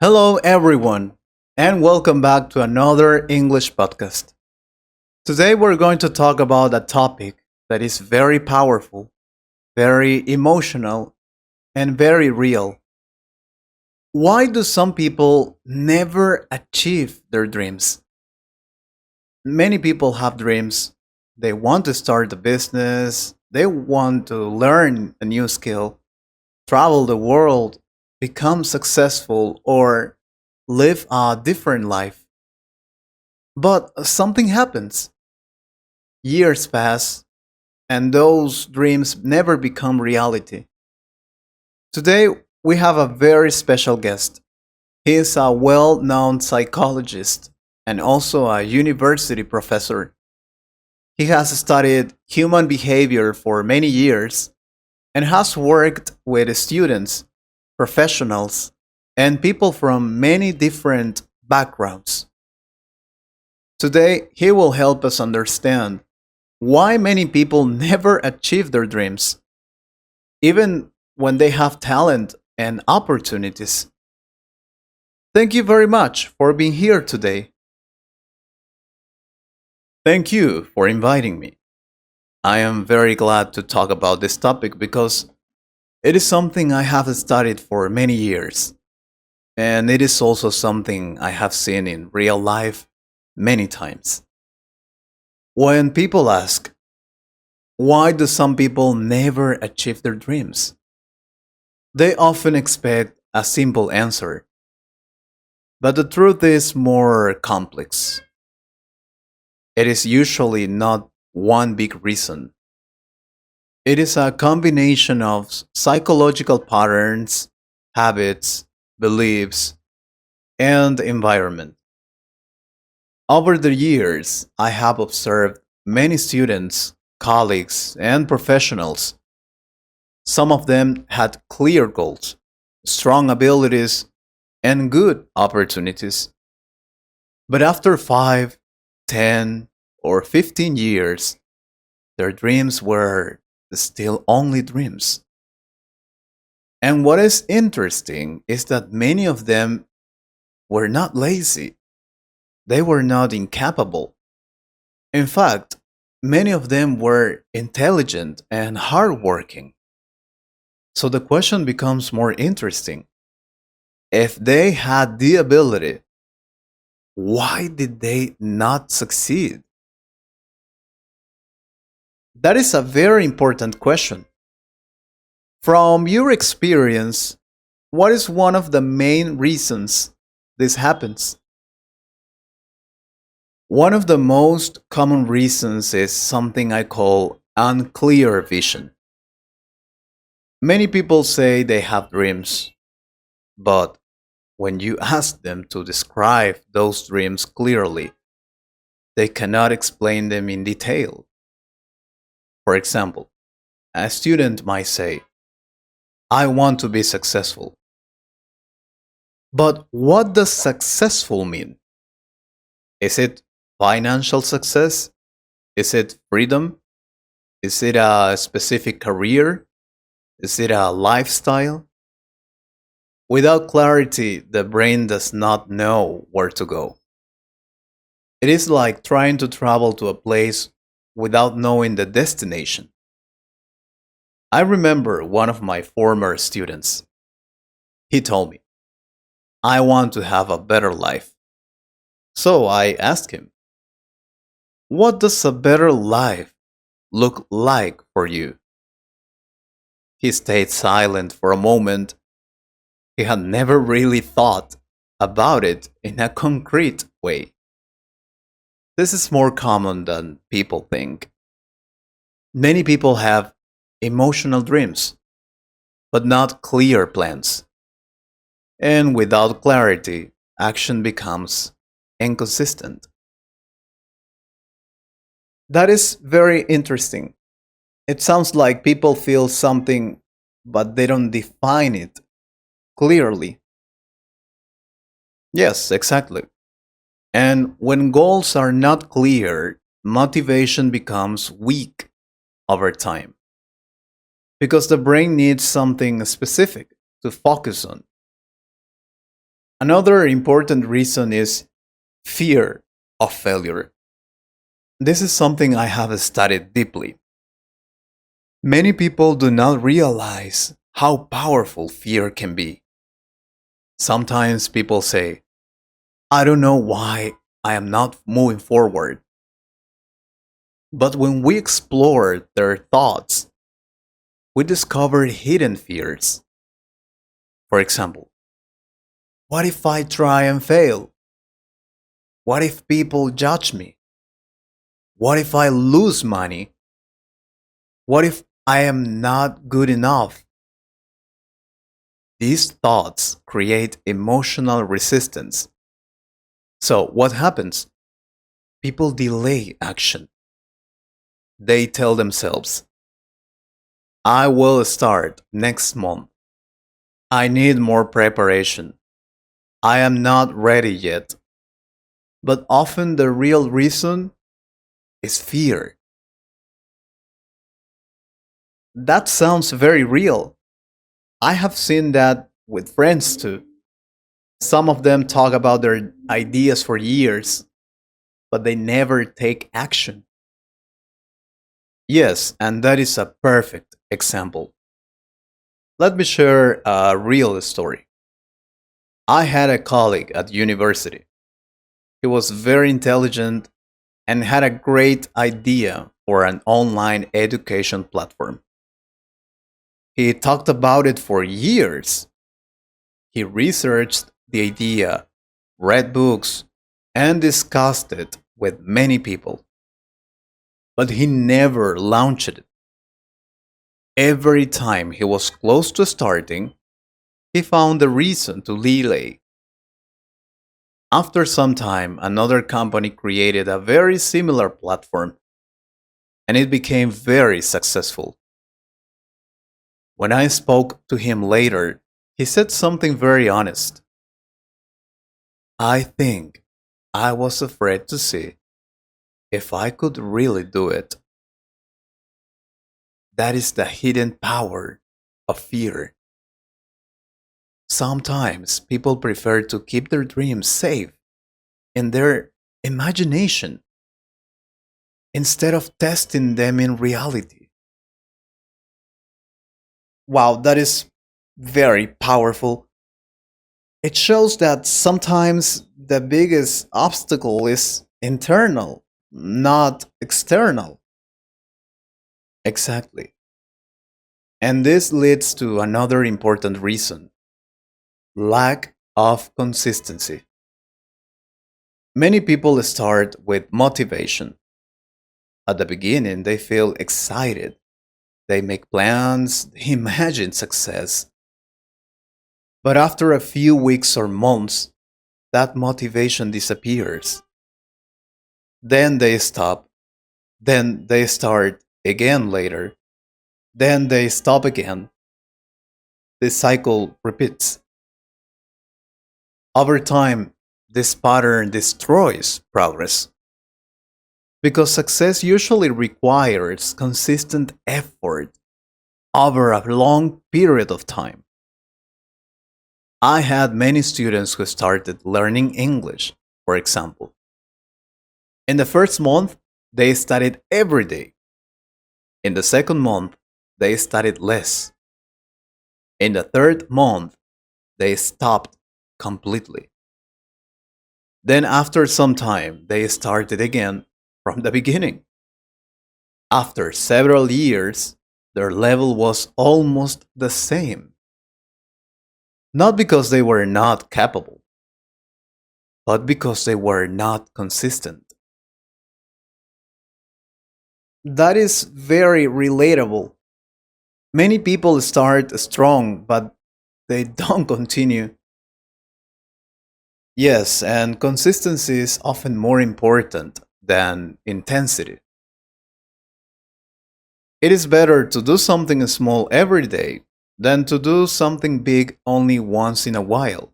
Hello, everyone, and welcome back to another English podcast. Today, we're going to talk about a topic that is very powerful, very emotional, and very real. Why do some people never achieve their dreams? Many people have dreams. They want to start a business, they want to learn a new skill, travel the world, become successful, or live a different life. But something happens. Years pass, and those dreams never become reality. Today, we have a very special guest. He is a well known psychologist and also a university professor. He has studied human behavior for many years and has worked with students, professionals, and people from many different backgrounds. Today, he will help us understand why many people never achieve their dreams, even when they have talent and opportunities. Thank you very much for being here today. Thank you for inviting me. I am very glad to talk about this topic because it is something I have studied for many years, and it is also something I have seen in real life many times. When people ask, why do some people never achieve their dreams? They often expect a simple answer, but the truth is more complex. It is usually not one big reason. It is a combination of psychological patterns, habits, beliefs, and environment. Over the years, I have observed many students, colleagues, and professionals. Some of them had clear goals, strong abilities, and good opportunities. But after 5, 10, or 15 years, their dreams were still only dreams. And what is interesting is that many of them were not lazy, they were not incapable. In fact, many of them were intelligent and hardworking. So the question becomes more interesting. If they had the ability, why did they not succeed? That is a very important question. From your experience, what is one of the main reasons this happens? One of the most common reasons is something I call unclear vision. Many people say they have dreams, but when you ask them to describe those dreams clearly, they cannot explain them in detail. For example, a student might say, I want to be successful. But what does successful mean? Is it financial success? Is it freedom? Is it a specific career? Is it a lifestyle? Without clarity, the brain does not know where to go. It is like trying to travel to a place without knowing the destination. I remember one of my former students. He told me, I want to have a better life. So I asked him, what does a better life look like for you? He stayed silent for a moment. He had never really thought about it in a concrete way. This is more common than people think. Many people have emotional dreams, but not clear plans. And without clarity, action becomes inconsistent. That is very interesting. It sounds like people feel something, but they don't define it clearly. Yes, exactly. And when goals are not clear, motivation becomes weak over time because the brain needs something specific to focus on. Another important reason is fear of failure. This is something I have studied deeply. Many people do not realize how powerful fear can be. Sometimes people say, I don't know why I am not moving forward. But when we explore their thoughts, we discover hidden fears. For example, what if I try and fail? What if people judge me? What if I lose money? What if I am not good enough? These thoughts create emotional resistance. So, what happens? People delay action. They tell themselves, I will start next month. I need more preparation. I am not ready yet. But often the real reason is fear. That sounds very real. I have seen that with friends too. Some of them talk about their ideas for years, but they never take action. Yes, and that is a perfect example. Let me share a real story. I had a colleague at university. He was very intelligent and had a great idea for an online education platform. He talked about it for years. He researched the idea, read books, and discussed it with many people. But he never launched it. Every time he was close to starting, he found a reason to delay. After some time, another company created a very similar platform and it became very successful. When I spoke to him later, he said something very honest. I think I was afraid to see if I could really do it. That is the hidden power of fear. Sometimes people prefer to keep their dreams safe in their imagination instead of testing them in reality. Wow, that is very powerful. It shows that sometimes the biggest obstacle is internal, not external. Exactly. And this leads to another important reason: lack of consistency. Many people start with motivation. At the beginning, they feel excited. They make plans, they imagine success. But after a few weeks or months, that motivation disappears. Then they stop. Then they start again later. Then they stop again. This cycle repeats. Over time, this pattern destroys progress because success usually requires consistent effort over a long period of time. I had many students who started learning English, for example. In the first month, they studied every day. In the second month, they studied less. In the third month, they stopped completely. Then, after some time, they started again from the beginning. After several years, their level was almost the same. Not because they were not capable, but because they were not consistent. That is very relatable. Many people start strong, but they don't continue. Yes, and consistency is often more important than intensity. It is better to do something small every day than to do something big only once in a while.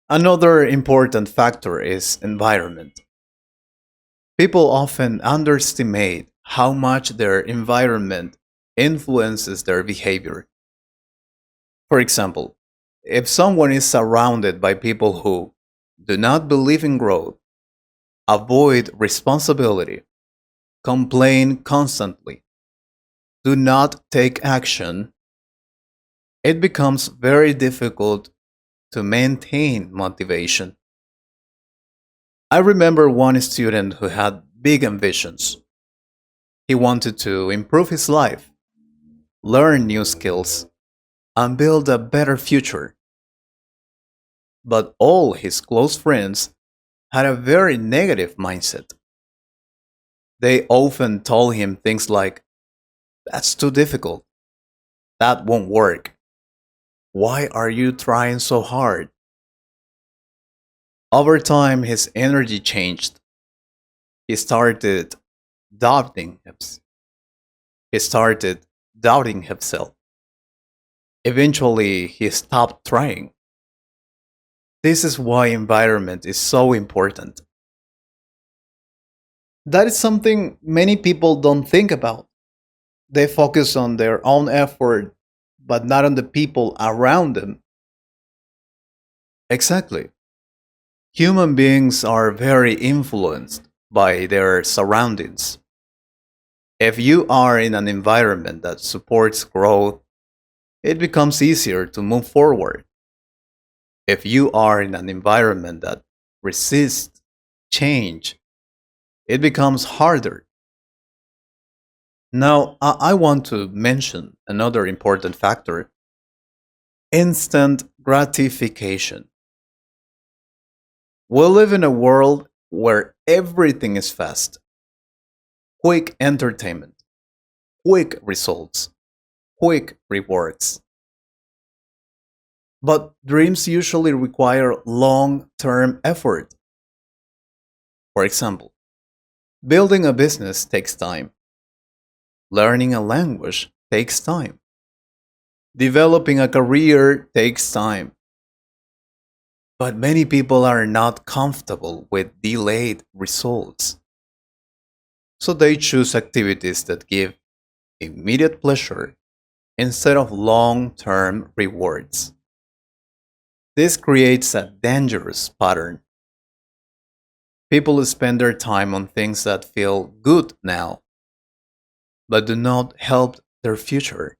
Another important factor is environment. People often underestimate how much their environment influences their behavior. For example, If someone is surrounded by people who do not believe in growth, avoid responsibility, complain constantly, do not take action, it becomes very difficult to maintain motivation. I remember one student who had big ambitions. He wanted to improve his life, learn new skills, and build a better future. But all his close friends had a very negative mindset. They often told him things like, "That's too difficult. That won't work. Why are you trying so hard?" Over time, his energy changed. He started doubting himself. He started doubting himself. Eventually, he stopped trying. This is why environment is so important. That is something many people don't think about. They focus on their own effort, but not on the people around them. Exactly. Human beings are very influenced by their surroundings. If you are in an environment that supports growth, it becomes easier to move forward. If you are in an environment that resists change, it becomes harder. Now, I want to mention another important factor: instant gratification. We live in a world where everything is fast: quick entertainment, quick results, quick rewards. But dreams usually require long term effort. For example, building a business takes time, learning a language takes time, developing a career takes time. But many people are not comfortable with delayed results. So they choose activities that give immediate pleasure instead of long term rewards. This creates a dangerous pattern. People spend their time on things that feel good now, but do not help their future.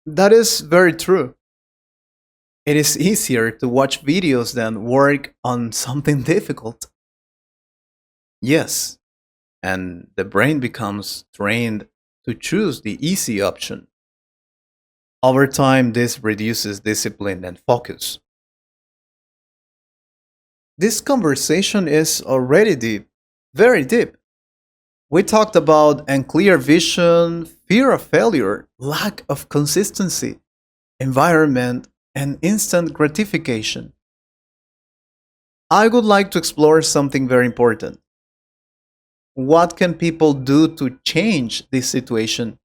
That is very true. It is easier to watch videos than work on something difficult. Yes, and the brain becomes trained to choose the easy option. Over time, this reduces discipline and focus. This conversation is already deep, very deep. We talked about unclear vision, fear of failure, lack of consistency, environment, and instant gratification. I would like to explore something very important. What can people do to change this situation?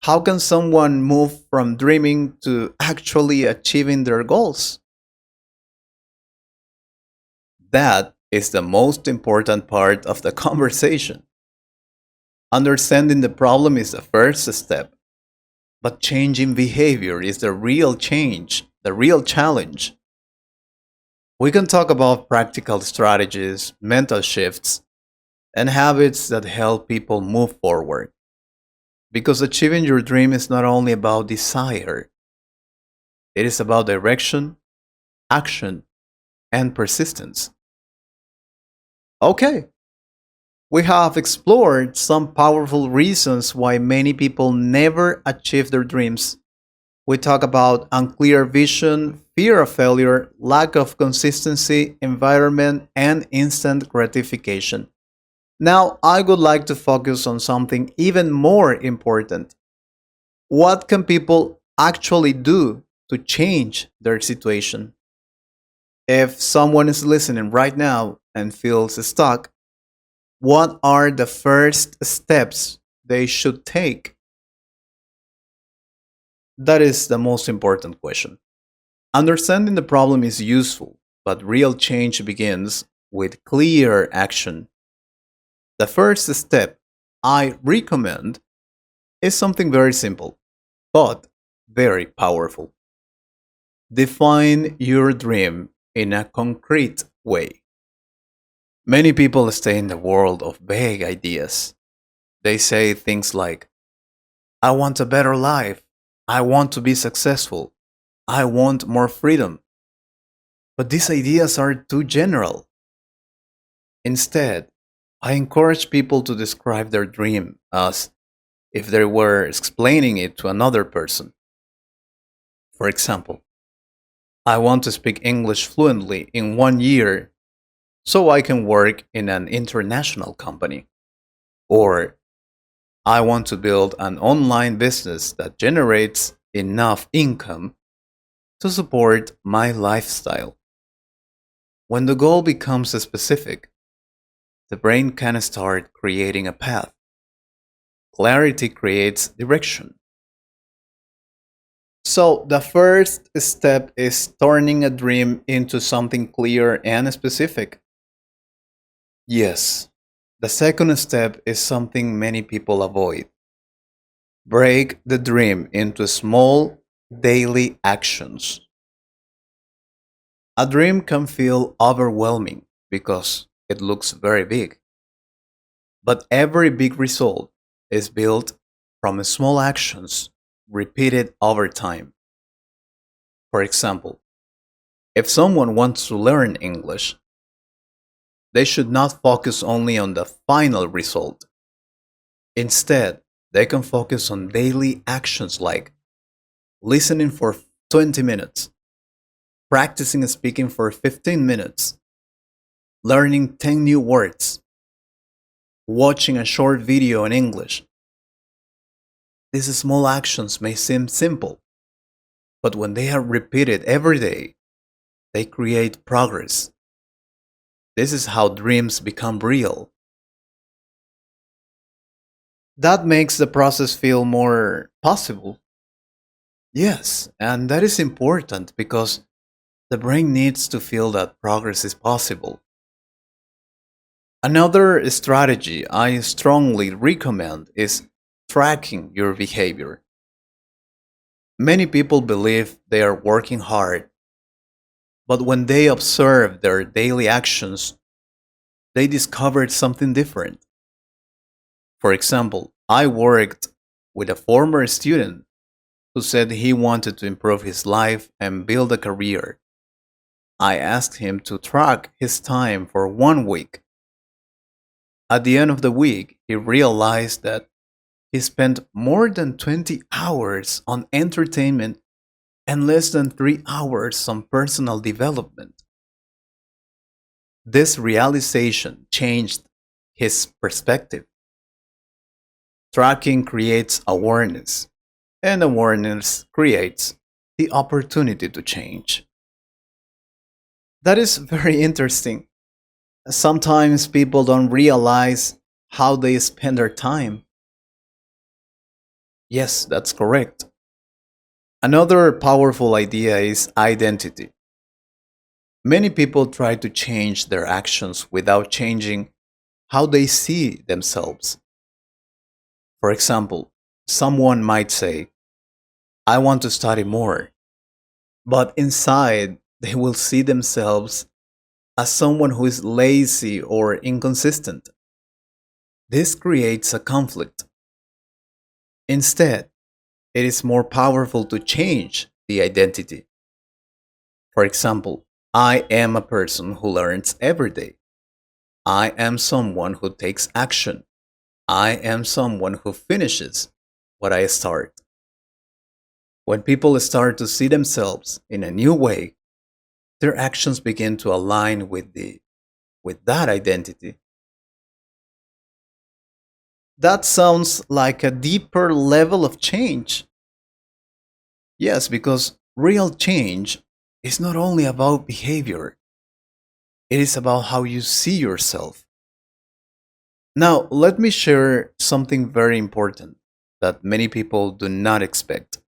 How can someone move from dreaming to actually achieving their goals? That is the most important part of the conversation. Understanding the problem is the first step, but changing behavior is the real change, the real challenge. We can talk about practical strategies, mental shifts, and habits that help people move forward. Because achieving your dream is not only about desire, it is about direction, action, and persistence. Okay, we have explored some powerful reasons why many people never achieve their dreams. We talk about unclear vision, fear of failure, lack of consistency, environment, and instant gratification. Now, I would like to focus on something even more important. What can people actually do to change their situation? If someone is listening right now and feels stuck, what are the first steps they should take? That is the most important question. Understanding the problem is useful, but real change begins with clear action. The first step I recommend is something very simple, but very powerful. Define your dream in a concrete way. Many people stay in the world of vague ideas. They say things like, I want a better life. I want to be successful. I want more freedom. But these ideas are too general. Instead, I encourage people to describe their dream as if they were explaining it to another person. For example, I want to speak English fluently in 1 year so I can work in an international company. Or I want to build an online business that generates enough income to support my lifestyle. When the goal becomes specific, the brain can start creating a path. Clarity creates direction. So, the first step is turning a dream into something clear and specific. Yes. The second step is something many people avoid. Break the dream into small daily actions. A dream can feel overwhelming because it looks very big, but every big result is built from small actions repeated over time. For example, if someone wants to learn English, they should not focus only on the final result. Instead, they can focus on daily actions like listening for 20 minutes, practicing speaking for 15 minutes, learning 10 new words, watching a short video in English. These small actions may seem simple, but when they are repeated every day, they create progress. This is how dreams become real. That makes the process feel more possible. Yes, and that is important because the brain needs to feel that progress is possible. Another strategy I strongly recommend is tracking your behavior. Many people believe they are working hard, but when they observe their daily actions, they discovered something different. For example, I worked with a former student who said he wanted to improve his life and build a career. I asked him to track his time for 1 week. At the end of the week, he realized that he spent more than 20 hours on entertainment and less than 3 hours on personal development. This realization changed his perspective. Tracking creates awareness, and awareness creates the opportunity to change. That is very interesting. Sometimes people don't realize how they spend their time. Yes, that's correct. Another powerful idea is identity. Many people try to change their actions without changing how they see themselves. For example, someone might say, I want to study more, but inside they will see themselves as someone who is lazy or inconsistent. This creates a conflict. Instead, it is more powerful to change the identity. For example, I am a person who learns every day. I am someone who takes action. I am someone who finishes what I start. When people start to see themselves in a new way, their actions begin to align with that identity. That sounds like a deeper level of change. Yes, because real change is not only about behavior, it is about how you see yourself. Now, let me share something very important that many people do not expect.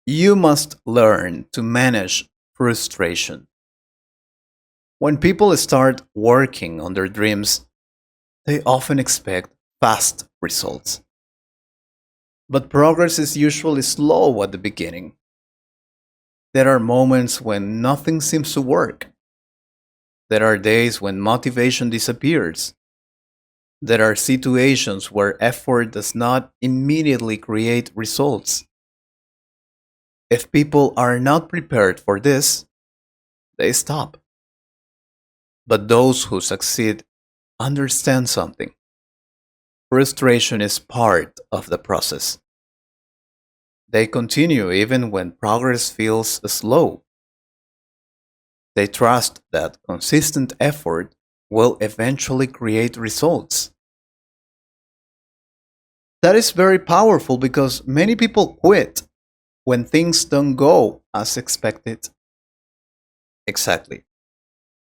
You must learn to manage frustration. When people start working on their dreams, they often expect fast results. But progress is usually slow at the beginning. There are moments when nothing seems to work. There are days when motivation disappears. There are situations where effort does not immediately create results. If people are not prepared for this, they stop. But those who succeed understand something. Frustration is part of the process. They continue even when progress feels slow. They trust that consistent effort will eventually create results. That is very powerful because many people quit when things don't go as expected. Exactly.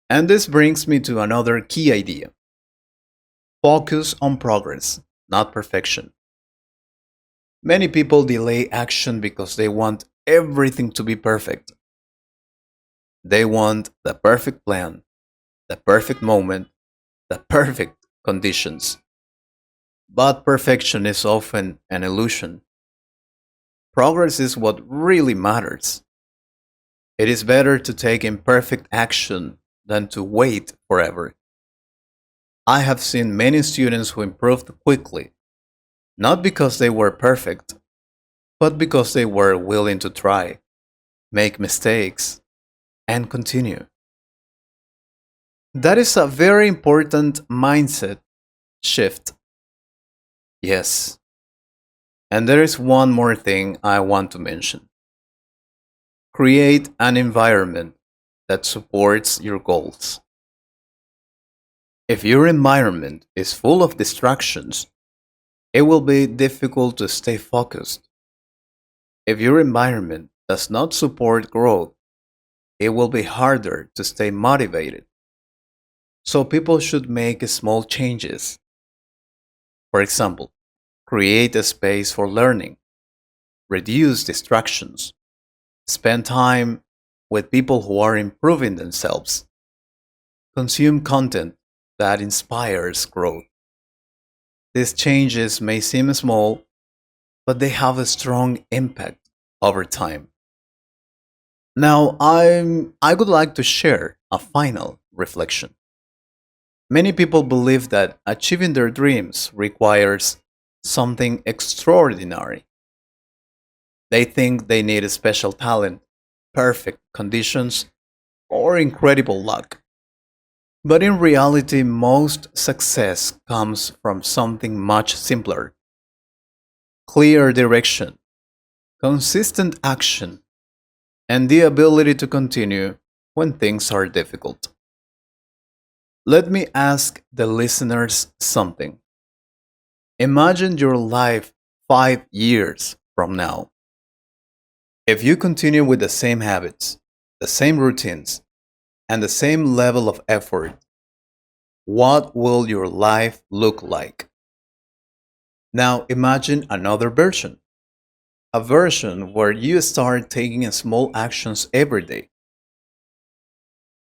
And this brings me to another key idea: focus on progress, not perfection. Many people delay action because they want everything to be perfect. They want the perfect plan, the perfect moment, the perfect conditions. But perfection is often an illusion. Progress is what really matters. It is better to take imperfect action than to wait forever. I have seen many students who improved quickly, not because they were perfect, but because they were willing to try, make mistakes, and continue. That is a very important mindset shift. Yes. And there is one more thing I want to mention: create an environment that supports your goals. If your environment is full of distractions, it will be difficult to stay focused. If your environment does not support growth, it will be harder to stay motivated. So people should make small changes. For example, create a space for learning, reduce distractions, spend time with people who are improving themselves, consume content that inspires growth. These changes may seem small, but they have a strong impact over time. Now, I would like to share a final reflection. Many people believe that achieving their dreams requires something extraordinary. They think they need a special talent, perfect conditions, or incredible luck. But in reality, most success comes from something much simpler: clear direction, consistent action, and the ability to continue when things are difficult. Let me ask the listeners something. Imagine your life 5 years from now. If you continue with the same habits, the same routines, and the same level of effort, what will your life look like? Now imagine another version, a version where you start taking small actions every day,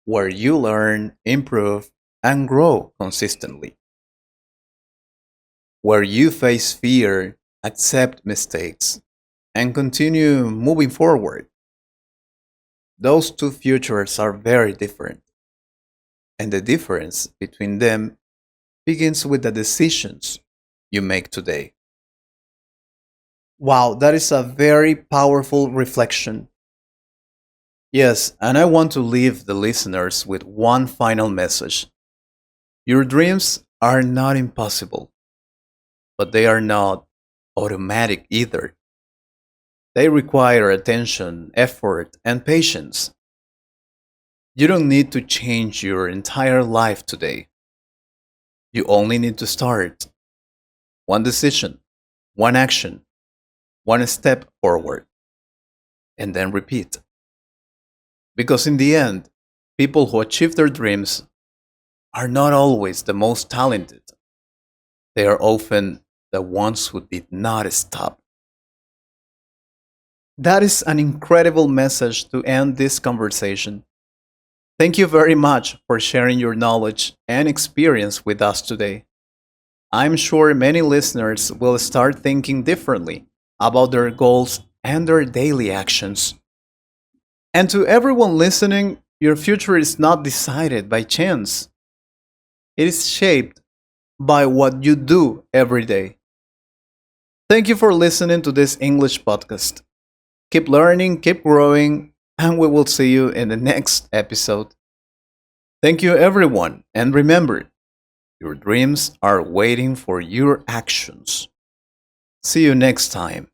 where you learn, improve, and grow consistently, where you face fear, accept mistakes, and continue moving forward. Those two futures are very different, and the difference between them begins with the decisions you make today. Wow, that is a very powerful reflection. Yes, and I want to leave the listeners with one final message. Your dreams are not impossible, but they are not automatic either. They require attention, effort, and patience. You don't need to change your entire life today. You only need to start. One decision, one action, one step forward, and then repeat. Because in the end, people who achieve their dreams are not always the most talented. They are often the ones who did not stop. That is an incredible message to end this conversation. Thank you very much for sharing your knowledge and experience with us today. I'm sure many listeners will start thinking differently about their goals and their daily actions. And to everyone listening, your future is not decided by chance, it is shaped by what you do every day. Thank you for listening to this English podcast. Keep learning, keep growing, and we will see you in the next episode. Thank you, everyone. And remember, your dreams are waiting for your actions. See you next time.